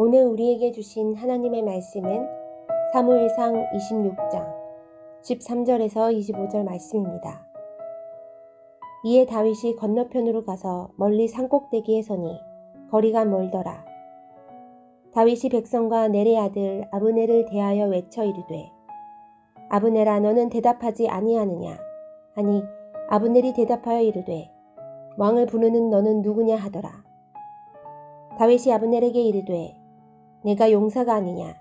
오늘 우리에게 주신 하나님의 말씀은 사무엘상 26장 13절에서 25절 말씀입니다. 이에 다윗이 건너편으로 가서 멀리 산꼭대기에 서니 거리가 멀더라. 다윗이 백성과 넬의 아들 아브넬을 대하여 외쳐 이르되 아브넬아 너는 대답하지 아니하느냐 하니 아브넬이 대답하여 이르되 왕을 부르는 너는 누구냐 하더라. 다윗이 아브넬에게 이르되 내가 용사가 아니냐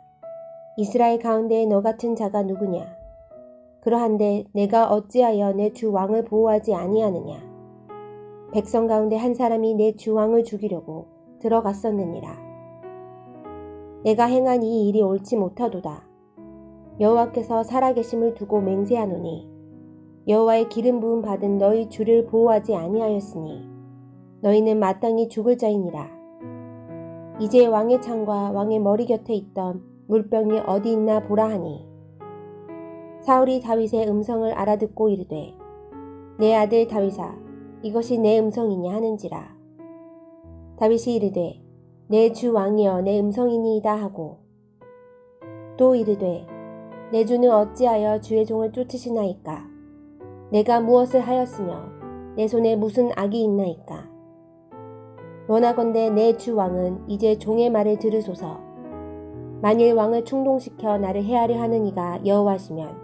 이스라엘 가운데에 너 같은 자가 누구냐 그러한데 내가 어찌하여 내 주 왕을 보호하지 아니하느냐 백성 가운데 한 사람이 내 주 왕을 죽이려고 들어갔었느니라. 내가 행한 이 일이 옳지 못하도다. 여호와께서 살아계심을 두고 맹세하노니 여호와의 기름 부음 받은 너희 주를 보호하지 아니하였으니 너희는 마땅히 죽을 자이니라. 이제 왕의 창과 왕의 머리 곁에 있던 물병이 어디 있나 보라 하니 사울이 다윗의 음성을 알아듣고 이르되 내 아들 다윗아 이것이 내 음성이냐 하는지라. 다윗이 이르되 내 주 왕이여 내 음성이니이다 하고 또 이르되 내 주는 어찌하여 주의 종을 쫓으시나이까 내가 무엇을 하였으며 내 손에 무슨 악이 있나이까 원하건대 내 주 왕은 이제 종의 말을 들으소서. 만일 왕을 충동시켜 나를 해하려 하는 이가 여호와시면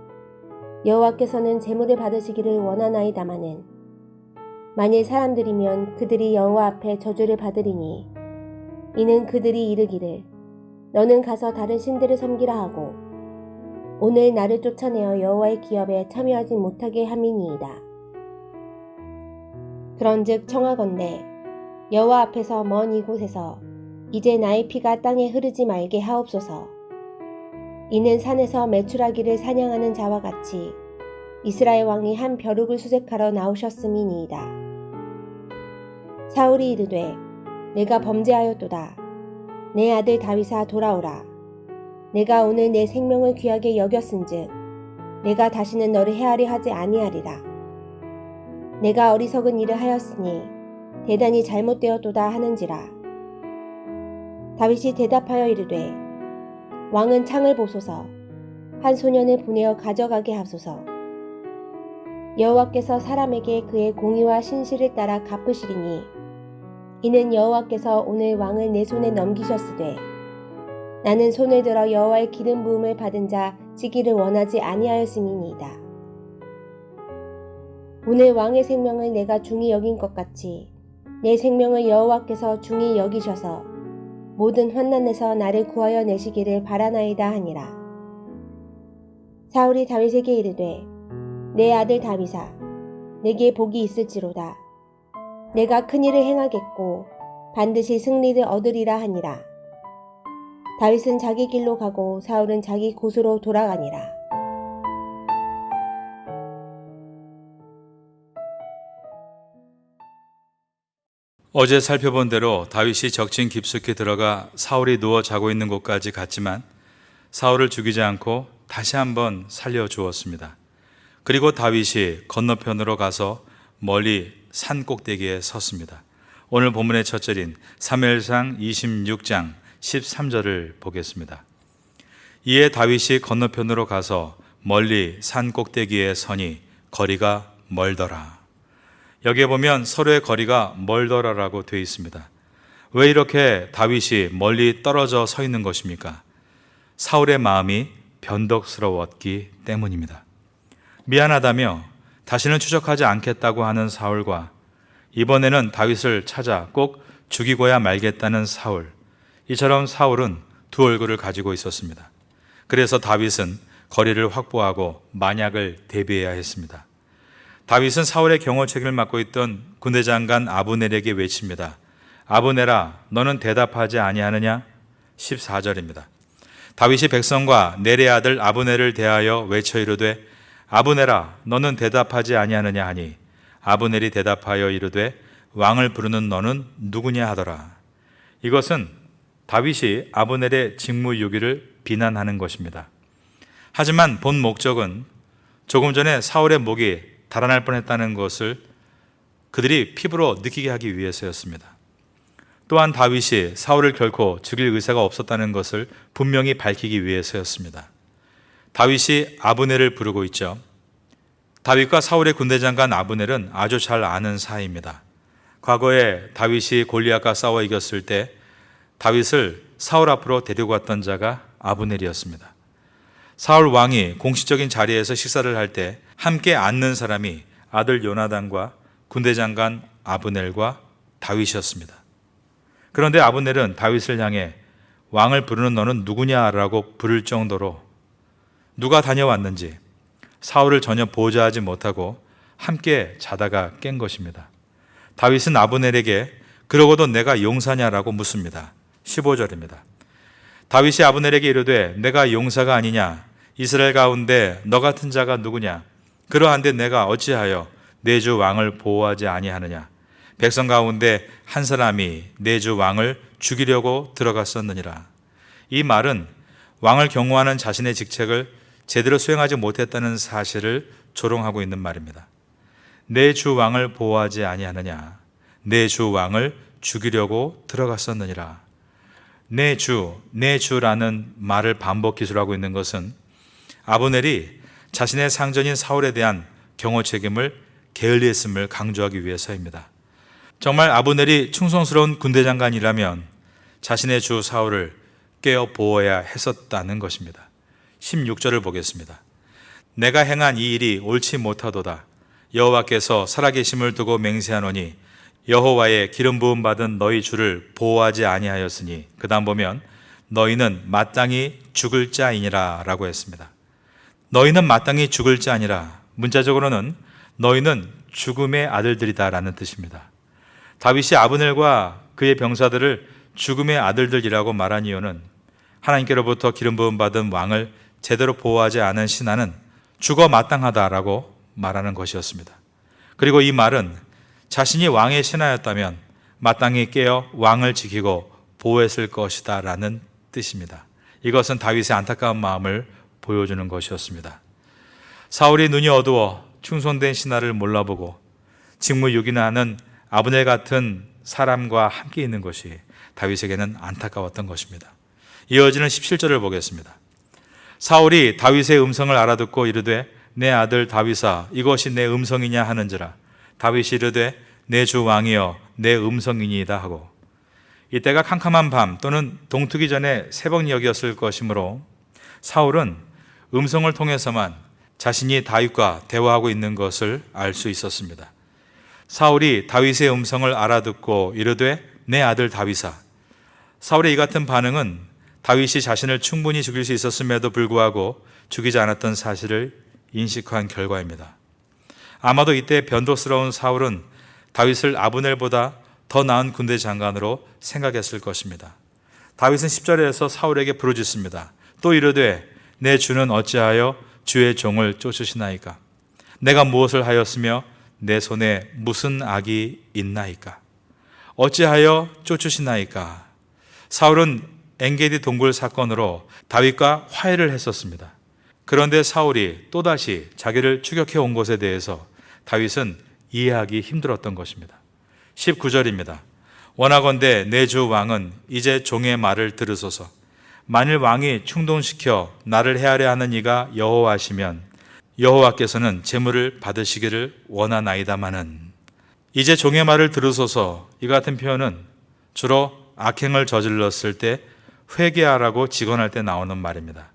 여호와께서는 제물을 받으시기를 원하나이다마는 만일 사람들이면 그들이 여호와 앞에 저주를 받으리니 이는 그들이 이르기를 너는 가서 다른 신들을 섬기라 하고 오늘 나를 쫓아내어 여호와의 기업에 참여하지 못하게 함이니이다. 그런즉 청하건대 여호와 앞에서 먼 이곳에서 이제 나의 피가 땅에 흐르지 말게 하옵소서. 이는 산에서 메추라기를 사냥하는 자와 같이 이스라엘 왕이 한 벼룩을 수색하러 나오셨음이니이다. 사울이 이르되 내가 범죄하였도다. 내 아들 다윗아 돌아오라. 내가 오늘 내 생명을 귀하게 여겼은즉 내가 다시는 너를 해하려 하지 아니하리라. 내가 어리석은 일을 하였으니 대단히 잘못되었도다 하는지라. 다윗이 대답하여 이르되 왕은 창을 보소서. 한 소년을 보내어 가져가게 하소서. 여호와께서 사람에게 그의 공의와 신실을 따라 갚으시리니 이는 여호와께서 오늘 왕을 내 손에 넘기셨으되 나는 손을 들어 여호와의 기름 부음을 받은 자 지기를 원하지 아니하였음이니이다. 오늘 왕의 생명을 내가 중히 여긴 것 같이 내 생명을 여호와께서 중히 여기셔서 모든 환난에서 나를 구하여 내시기를 바라나이다 하니라. 사울이 다윗에게 이르되 내 아들 다윗아 내게 복이 있을지로다. 내가 큰 일을 행하겠고 반드시 승리를 얻으리라 하니라. 다윗은 자기 길로 가고 사울은 자기 곳으로 돌아가니라. 어제 살펴본 대로 다윗이 적진 깊숙이 들어가 사울이 누워 자고 있는 곳까지 갔지만 사울을 죽이지 않고 다시 한번 살려주었습니다. 그리고 다윗이 건너편으로 가서 멀리 산 꼭대기에 섰습니다. 오늘 본문의 첫 절인 사무엘상 26장 13절을 보겠습니다. 이에 다윗이 건너편으로 가서 멀리 산 꼭대기에 서니 거리가 멀더라. 여기에 보면 서로의 거리가 멀더라라고 되어 있습니다. 왜 이렇게 다윗이 멀리 떨어져 서 있는 것입니까? 사울의 마음이 변덕스러웠기 때문입니다. 미안하다며 다시는 추적하지 않겠다고 하는 사울과 이번에는 다윗을 찾아 꼭 죽이고야 말겠다는 사울, 이처럼 사울은 두 얼굴을 가지고 있었습니다. 그래서 다윗은 거리를 확보하고 만약을 대비해야 했습니다. 다윗은 사울의 경호 책임을 맡고 있던 군대장관 아브넬에게 외칩니다. 아브넬아 너는 대답하지 아니하느냐? 14절입니다. 다윗이 백성과 넬의 아들 아브넬을 대하여 외쳐 이르되 아브넬아 너는 대답하지 아니하느냐 하니 아브넬이 대답하여 이르되 왕을 부르는 너는 누구냐 하더라. 이것은 다윗이 아브넬의 직무유기를 비난하는 것입니다. 하지만 본 목적은 조금 전에 사울의 목이 달아날 뻔했다는 것을 그들이 피부로 느끼게 하기 위해서였습니다. 또한 다윗이 사울을 결코 죽일 의사가 없었다는 것을 분명히 밝히기 위해서였습니다. 다윗이 아브넬을 부르고 있죠. 다윗과 사울의 군대장관 아브넬은 아주 잘 아는 사이입니다. 과거에 다윗이 골리앗과 싸워 이겼을 때 다윗을 사울 앞으로 데리고 왔던 자가 아브넬이었습니다. 사울 왕이 공식적인 자리에서 식사를 할 때 함께 앉는 사람이 아들 요나단과 군대장관 아브넬과 다윗이었습니다. 그런데 아브넬은 다윗을 향해 왕을 부르는 너는 누구냐라고 부를 정도로 누가 다녀왔는지 사울을 전혀 보좌하지 못하고 함께 자다가 깬 것입니다. 다윗은 아브넬에게 그러고도 내가 용사냐라고 묻습니다. 15절입니다. 다윗이 아브넬에게 이르되 내가 용사가 아니냐? 이스라엘 가운데 너 같은 자가 누구냐? 그러한데 내가 어찌하여 내 주 왕을 보호하지 아니하느냐? 백성 가운데 한 사람이 내 주 왕을 죽이려고 들어갔었느니라. 이 말은 왕을 경호하는 자신의 직책을 제대로 수행하지 못했다는 사실을 조롱하고 있는 말입니다. 내 주 왕을 보호하지 아니하느냐? 내 주 왕을 죽이려고 들어갔었느니라. 내 주라는 말을 반복 기술하고 있는 것은 아브넬이 자신의 상전인 사울에 대한 경호 책임을 게을리했음을 강조하기 위해서입니다. 정말 아브넬이 충성스러운 군대장관이라면 자신의 주 사울을 깨어 보호해야 했었다는 것입니다. 16절을 보겠습니다. 내가 행한 이 일이 옳지 못하도다. 여호와께서 살아계심을 두고 맹세하노니 여호와의 기름 부음 받은 너희 주를 보호하지 아니하였으니, 그 다음 보면 너희는 마땅히 죽을 자이니라 라고 했습니다. 너희는 마땅히 죽을 자니라, 문자적으로는 너희는 죽음의 아들들이다 라는 뜻입니다. 다윗이 아브넬과 그의 병사들을 죽음의 아들들이라고 말한 이유는 하나님께로부터 기름 부음 받은 왕을 제대로 보호하지 않은 신하는 죽어 마땅하다라고 말하는 것이었습니다. 그리고 이 말은 자신이 왕의 신하였다면 마땅히 깨어 왕을 지키고 보호했을 것이다 라는 뜻입니다. 이것은 다윗의 안타까운 마음을 보여주는 것이었습니다. 사울이 눈이 어두워 충성된 신하를 몰라보고 직무유기나 는 아브넬 같은 사람과 함께 있는 것이 다윗에게는 안타까웠던 것입니다. 이어지는 17절을 보겠습니다. 사울이 다윗의 음성을 알아듣고 이르되 내 아들 다윗아 이것이 내 음성이냐 하는지라. 다윗이 이르되 내 주 왕이여 내 음성이니이다 하고, 이때가 캄캄한 밤 또는 동트기 전에 새벽녘이었을 것이므로 사울은 음성을 통해서만 자신이 다윗과 대화하고 있는 것을 알 수 있었습니다. 사울이 다윗의 음성을 알아듣고 이르되 내 아들 다윗아. 사울의 이 같은 반응은 다윗이 자신을 충분히 죽일 수 있었음에도 불구하고 죽이지 않았던 사실을 인식한 결과입니다. 아마도 이때 변덕스러운 사울은 다윗을 아브넬보다 더 나은 군대 장관으로 생각했을 것입니다. 다윗은 10절에서 사울에게 부르짖습니다. 또 이르되 내 주는 어찌하여 주의 종을 쫓으시나이까? 내가 무엇을 하였으며 내 손에 무슨 악이 있나이까? 어찌하여 쫓으시나이까? 사울은 엔게디 동굴 사건으로 다윗과 화해를 했었습니다. 그런데 사울이 또다시 자기를 추격해 온 것에 대해서 다윗은 이해하기 힘들었던 것입니다. 19절입니다. 원하건대 내 주 왕은 이제 종의 말을 들으소서. 만일 왕이 충동시켜 나를 해하려 하는 이가 여호와시면 여호와께서는 제물을 받으시기를 원하나이다마는. 이제 종의 말을 들으소서, 이 같은 표현은 주로 악행을 저질렀을 때 회개하라고 직언할 때 나오는 말입니다.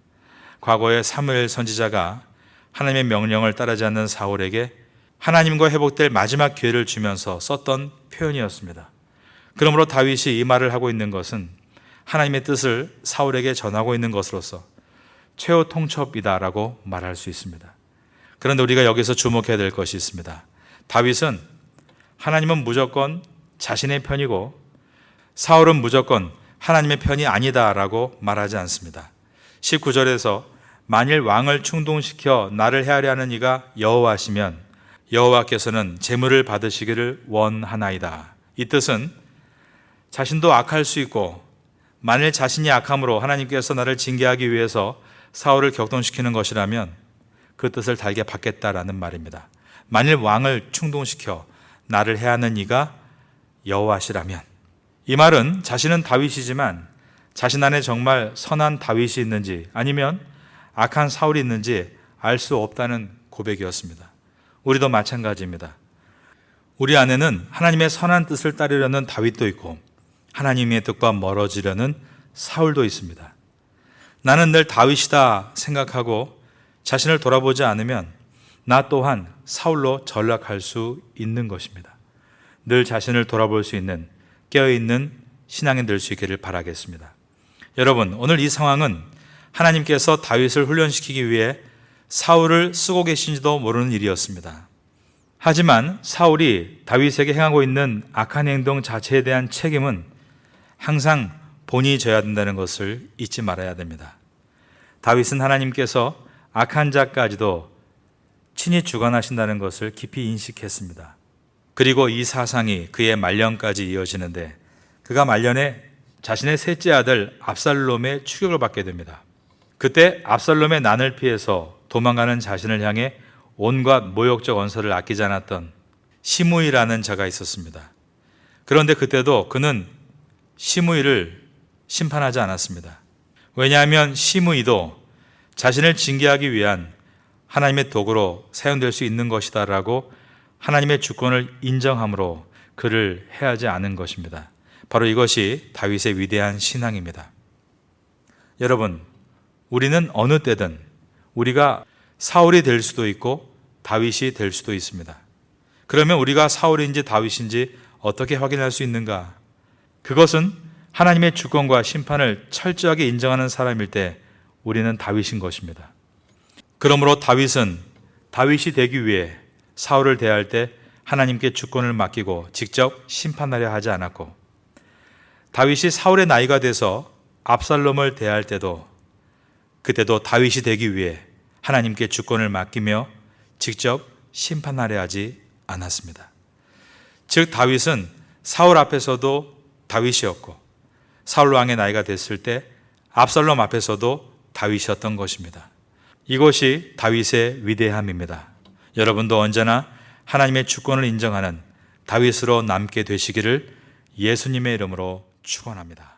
과거에 사무엘 선지자가 하나님의 명령을 따르지 않는 사울에게 하나님과 회복될 마지막 기회를 주면서 썼던 표현이었습니다. 그러므로 다윗이 이 말을 하고 있는 것은 하나님의 뜻을 사울에게 전하고 있는 것으로서 최후 통첩이다라고 말할 수 있습니다. 그런데 우리가 여기서 주목해야 될 것이 있습니다. 다윗은 하나님은 무조건 자신의 편이고 사울은 무조건 하나님의 편이 아니다라고 말하지 않습니다. 19절에서 만일 왕을 충동시켜 나를 해하려 하는 이가 여호와시면 여호와께서는 제물을 받으시기를 원하나이다. 이 뜻은 자신도 악할 수 있고 만일 자신이 악함으로 하나님께서 나를 징계하기 위해서 사울을 격동시키는 것이라면 그 뜻을 달게 받겠다라는 말입니다. 만일 왕을 충동시켜 나를 해하는 이가 여호와시라면 이 말은 자신은 다윗이지만 자신 안에 정말 선한 다윗이 있는지 아니면 악한 사울이 있는지 알 수 없다는 고백이었습니다. 우리도 마찬가지입니다. 우리 안에는 하나님의 선한 뜻을 따르려는 다윗도 있고 하나님의 뜻과 멀어지려는 사울도 있습니다. 나는 늘 다윗이다 생각하고 자신을 돌아보지 않으면 나 또한 사울로 전락할 수 있는 것입니다. 늘 자신을 돌아볼 수 있는 깨어있는 신앙이 될 수 있기를 바라겠습니다. 여러분, 오늘 이 상황은 하나님께서 다윗을 훈련시키기 위해 사울을 쓰고 계신지도 모르는 일이었습니다. 하지만 사울이 다윗에게 행하고 있는 악한 행동 자체에 대한 책임은 항상 본인이 져야 된다는 것을 잊지 말아야 됩니다. 다윗은 하나님께서 악한 자까지도 친히 주관하신다는 것을 깊이 인식했습니다. 그리고 이 사상이 그의 말년까지 이어지는데 그가 말년에 자신의 셋째 아들 압살롬의 추격을 받게 됩니다. 그때 압살롬의 난을 피해서 도망가는 자신을 향해 온갖 모욕적 언사를 아끼지 않았던 시므이라는 자가 있었습니다. 그런데 그때도 그는 시므이를 심판하지 않았습니다. 왜냐하면 시므이도 자신을 징계하기 위한 하나님의 도구로 사용될 수 있는 것이다라고 하나님의 주권을 인정함으로 그를 해하지 않은 것입니다. 바로 이것이 다윗의 위대한 신앙입니다. 여러분, 우리는 어느 때든 우리가 사울이 될 수도 있고 다윗이 될 수도 있습니다. 그러면 우리가 사울인지 다윗인지 어떻게 확인할 수 있는가? 그것은 하나님의 주권과 심판을 철저하게 인정하는 사람일 때 우리는 다윗인 것입니다. 그러므로 다윗은 다윗이 되기 위해 사울을 대할 때 하나님께 주권을 맡기고 직접 심판하려 하지 않았고, 다윗이 사울의 나이가 돼서 압살롬을 대할 때도 그때도 다윗이 되기 위해 하나님께 주권을 맡기며 직접 심판하려 하지 않았습니다. 즉 다윗은 사울 앞에서도 다윗이었고 사울 왕의 나이가 됐을 때 압살롬 앞에서도 다윗이었던 것입니다. 이것이 다윗의 위대함입니다. 여러분도 언제나 하나님의 주권을 인정하는 다윗으로 남게 되시기를 예수님의 이름으로 축원합니다.